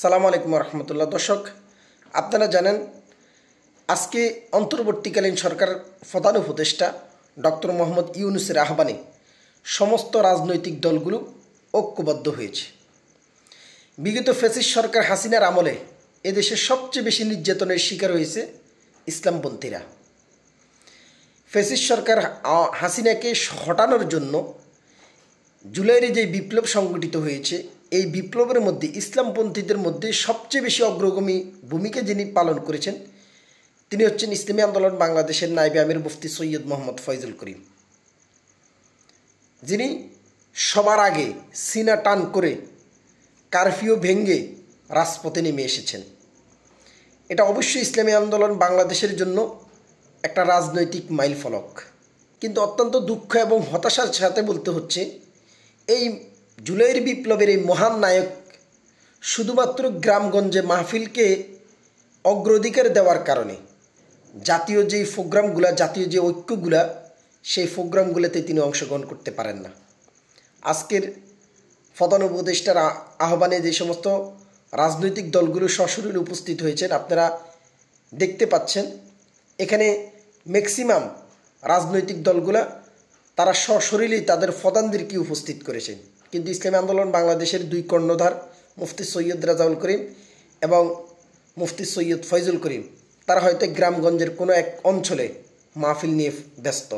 সালামু আলাইকুম রহমতুল্লাহ। দর্শক, আপনারা জানেন আজকে অন্তর্বর্তীকালীন সরকার প্রধান উপদেষ্টা ডক্টর মোহাম্মদ ইউনূসের আহ্বানে সমস্ত রাজনৈতিক দলগুলো ঐক্যবদ্ধ হয়েছে। বিগত ফ্যাসিস্ট সরকার হাসিনার আমলে এদেশে সবচেয়ে বেশি নির্যাতনের শিকার হয়েছে ইসলামপন্থীরা। ফ্যাসিস্ট সরকার হাসিনাকে হটানোর জন্য জুলাইয়ের যে বিপ্লব সংগঠিত হয়েছে, এই বিপ্লবের মধ্যে ইসলামপন্থীদের মধ্যে সবচেয়ে বেশি অগ্রগামী ভূমিকা যিনি পালন করেছেন তিনি হচ্ছেন ইসলামী আন্দোলন বাংলাদেশের নায়েবে আমির মুফতি সৈয়দ মোহাম্মদ ফয়জুল করিম, যিনি সবার আগে সিনা টান করে কারফিউ ভেঙে রাজপথে নেমে এসেছেন। এটা অবশ্যই ইসলামী আন্দোলন বাংলাদেশের জন্য একটা রাজনৈতিক মাইলফলক। কিন্তু অত্যন্ত দুঃখ এবং হতাশার সাথে বলতে হচ্ছে, এই জুলাইয়ের বিপ্লবের এই মহান নায়ক শুধুমাত্র গ্রামগঞ্জে মাহফিলকে অগ্রাধিকার দেওয়ার কারণে জাতীয় যেই প্রোগ্রামগুলা, জাতীয় যে ঐক্যগুলা, সেই প্রোগ্রামগুলোতে তিনি অংশগ্রহণ করতে পারেন না। আজকের প্রধান উপদেষ্টার আহ্বানে যে সমস্ত রাজনৈতিক দলগুলো সশরীরে উপস্থিত হয়েছেন আপনারা দেখতে পাচ্ছেন, এখানে ম্যাক্সিমাম রাজনৈতিক দলগুলা তারা সশরীরেই তাদের প্রধানদেরকে উপস্থিত করেছেন। কিন্তু ইসলামী আন্দোলন বাংলাদেশের দুই কর্ণধার মুফতি সৈয়দ রেজাউল করিম এবং মুফতি সৈয়দ ফয়জুল করিম তারা হয়তো গ্রামগঞ্জের কোনো এক অঞ্চলে মাহফিল নিয়ে ব্যস্ত।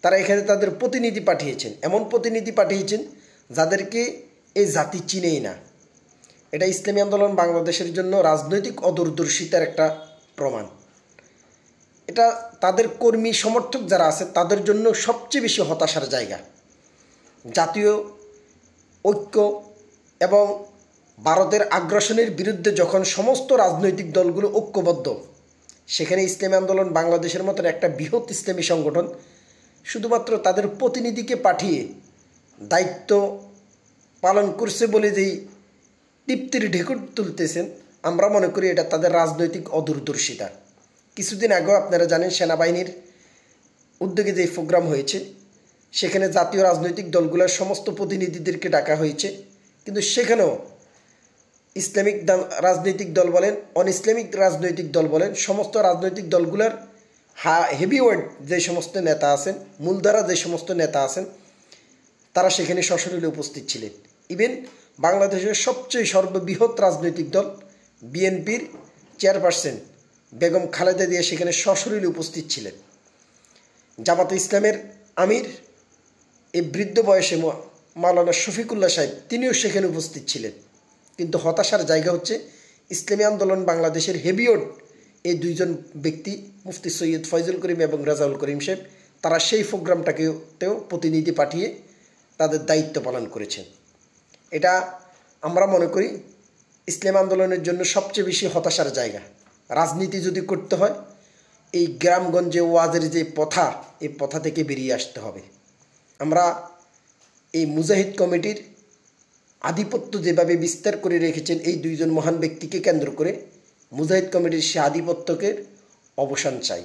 তারা এখানে তাদের প্রতিনিধি পাঠিয়েছেন, এমন প্রতিনিধি পাঠিয়েছেন যাদেরকে এই জাতি চিনেই না। এটা ইসলামী আন্দোলন বাংলাদেশের জন্য রাজনৈতিক অদূরদর্শিতার একটা প্রমাণ। এটা তাদের কর্মী সমর্থক যারা আছে তাদের জন্য সবচেয়ে বেশি হতাশার জায়গা। জাতীয় ঐক্য এবং ভারতের আগ্রাসনের বিরুদ্ধে যখন সমস্ত রাজনৈতিক দলগুলো ঐক্যবদ্ধ, সেখানে ইসলামী আন্দোলন বাংলাদেশের মতন একটা বৃহৎ ইসলামী সংগঠন শুধুমাত্র তাদের প্রতিনিধিকে পাঠিয়ে দায়িত্ব পালন করছে বলে যেই তৃপ্তির ঢেকুর তুলতেছেন, আমরা মনে করি এটা তাদের রাজনৈতিক অদূরদর্শিতা। কিছুদিন আগেও আপনারা জানেন সেনাবাহিনীর উদ্যোগে যে প্রোগ্রাম হয়েছে, সেখানে জাতীয় রাজনৈতিক দলগুলোর সমস্ত প্রতিনিধিদেরকে ডাকা হয়েছে, কিন্তু সেখানেও ইসলামিক রাজনৈতিক দল বলেন, অন ইসলামিক রাজনৈতিক দল বলেন, সমস্ত রাজনৈতিক দলগুলোর হেভিওয়েট যে সমস্ত নেতা আছেন, মূলধারা যে সমস্ত নেতা আছেন, তারা সেখানে সশরীরে উপস্থিত ছিলেন। ইভেন বাংলাদেশের সবচেয়ে সর্ববৃহৎ রাজনৈতিক দল বিএনপির চেয়ারপারসন বেগম খালেদা জিয়া সেখানে সশরীরে উপস্থিত ছিলেন। জামাতে ইসলামের আমির এই বৃদ্ধ বয়সে মাওলানা শফিকুল্লাহ সাহেব তিনিও সেখানে উপস্থিত ছিলেন। কিন্তু হতাশার জায়গা হচ্ছে ইসলামী আন্দোলন বাংলাদেশের হেভিওয়েট এই দুইজন ব্যক্তি মুফতি সৈয়দ ফয়জুল করিম এবং রেজাউল করিম সাহেব তারা সেই প্রোগ্রামটাকেও প্রতিনিধি পাঠিয়ে তাদের দায়িত্ব পালন করেছেন। এটা আমরা মনে করি ইসলামী আন্দোলনের জন্য সবচেয়ে বেশি হতাশার জায়গা। রাজনীতি যদি করতে হয় এই গ্রামগঞ্জে ওয়াজের যে প্রথা, এই প্রথা থেকে বেরিয়ে আসতে হবে। আমরা এই মুজাহিদ কমিটির আধিপত্য যেভাবে বিস্তার করে রেখেছেন এই দুইজন মহান ব্যক্তিকে কেন্দ্র করে, মুজাহিদ কমিটির সে আধিপত্যকে অবসান চাই।